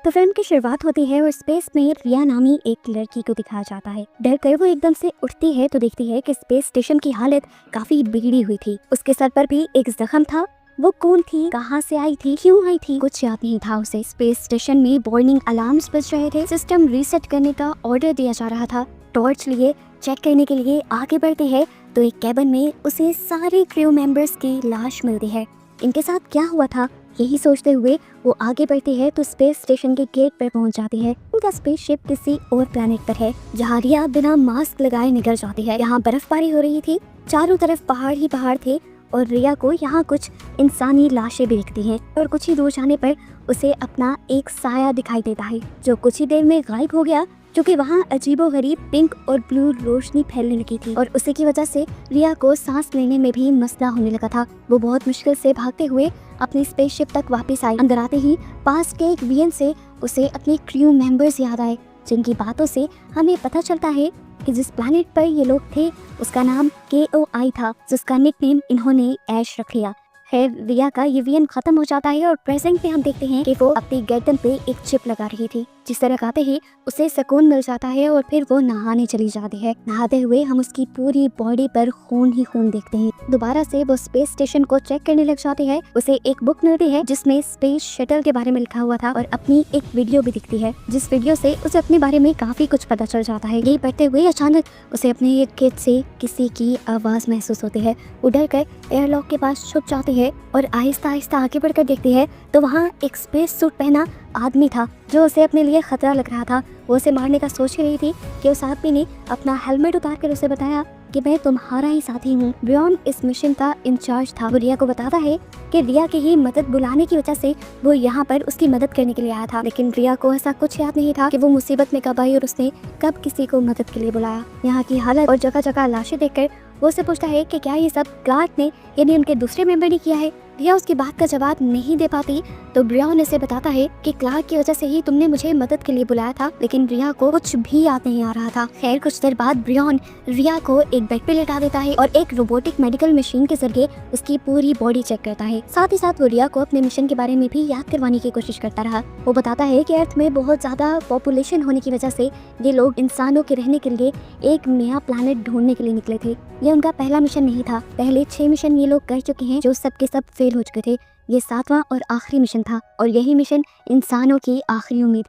तो फिल्म की शुरुआत होती है और स्पेस में रिया नामी एक लड़की को दिखाया जाता है। डर कर वो एकदम से उठती है तो देखती है कि स्पेस स्टेशन की हालत काफी बिगड़ी हुई थी। उसके सर पर भी एक जख्म था। वो कौन थी, कहाँ से आई थी, क्यों आई थी, कुछ याद नहीं था उसे। स्पेस स्टेशन में वार्निंग अलार्म्स बज रहे थे। सिस्टम रीसेट करने का ऑर्डर दिया जा रहा था। टॉर्च लिए चेक करने के लिए आगे बढ़ते हैं तो एक कैबिन में उसे सारे क्रू मेंबर्स की लाश मिलती है। इनके साथ क्या हुआ था, यही सोचते हुए वो आगे बढ़ती है तो स्पेस स्टेशन के गेट पर पहुंच जाती है। उनका स्पेसशिप किसी और प्लेनेट पर है जहां रिया बिना मास्क लगाए निकल जाती है। यहाँ बर्फबारी हो रही थी, चारों तरफ पहाड़ ही पहाड़ थे और रिया को यहाँ कुछ इंसानी लाशें भी दिखती हैं और कुछ ही दूर जाने पर उसे अपना एक साया दिखाई देता है जो कुछ ही देर में गायब हो गया, क्योंकि वहाँ अजीबोगरीब पिंक और ब्लू रोशनी फैलने लगी थी और उसी की वजह से रिया को सांस लेने में भी मसला होने लगा था। वो बहुत मुश्किल से भागते हुए अपनी स्पेसशिप तक वापस आई। अंदर आते ही पास के एक वीएन से उसे अपने क्रू मेंबर्स याद आए, जिनकी बातों से हमें पता चलता है कि जिस प्लैनेट पर ये लोग थे उसका नाम KOI था, जिसका निकनेम इन्होंने ऐश रख लिया। खैर रिया का ये वीएन खत्म हो जाता है और प्रेजेंट पे हम देखते हैं कि वो अपनी गर्दन पे एक चिप लगा रही थी, जिस तरह लगाते ही उसे सुकून मिल जाता है और फिर वो नहाने चली जाती है। नहाते हुए हम उसकी पूरी बॉडी पर खून ही खून देखते हैं। दोबारा से वो स्पेस स्टेशन को चेक करने लग जाती है। उसे एक बुक मिलती है जिसमें स्पेस शटल के बारे में लिखा हुआ था और अपनी एक वीडियो भी दिखती है, जिस वीडियो से उसे अपने बारे में काफी कुछ पता चल जाता है। यही पढ़ते हुए अचानक उसे अपने इर्द-गिर्द से किसी की आवाज महसूस होती है। वो डर कर एयरलॉक के पास छुप जाती है और आहिस्ता आहिस्ता आगे बढ़कर देखती है तो वहाँ एक स्पेस सूट पहना आदमी था जो उसे अपने लिए खतरा लग रहा था। वो उसे मारने का सोच ही रही थी कि उस आदमी ने अपना हेलमेट उतार कर उसे बताया कि मैं तुम्हारा ही साथी हूँ। ब्रियन इस मिशन का इंचार्ज था। वो रिया को बताता है कि रिया की ही मदद बुलाने की वजह से वो यहाँ पर उसकी मदद करने के लिए आया था, लेकिन रिया को ऐसा कुछ याद नहीं था कि वो मुसीबत में कब आई और उसने कब किसी को मदद के लिए बुलाया। यहाँ की हालत और जगह जगह लाशें देखकर वो उससे पूछता है कि क्या ये सब क्लार्क ने यानी उनके दूसरे मेंबर ने किया है। रिया उसकी बात का जवाब नहीं दे पाती तो ब्रियन इसे बताता है कि क्लार्क की वजह से ही तुमने मुझे मदद के लिए बुलाया था, लेकिन रिया को कुछ भी याद नहीं आ रहा था। खैर कुछ देर बाद ब्रियन रिया को एक बेड पे लेटा देता है और एक रोबोटिक मेडिकल मशीन के जरिए उसकी पूरी बॉडी चेक करता है। साथ ही साथ वो रिया को अपने मिशन के बारे में भी याद करवाने की कोशिश करता रहा। वो बताता है कि अर्थ में बहुत ज्यादा पॉपुलेशन होने की वजह से ये लोग इंसानों के रहने के लिए एक नया प्लैनेट ढूंढने के लिए निकले थे। ये उनका पहला मिशन नहीं था, पहले 6 मिशन ये लोग कर चुके हैं जो सब के सब फेल हो चुके थे। ये 7वां और आखिरी मिशन था और यही मिशन इंसानों की आखिरी उम्मीद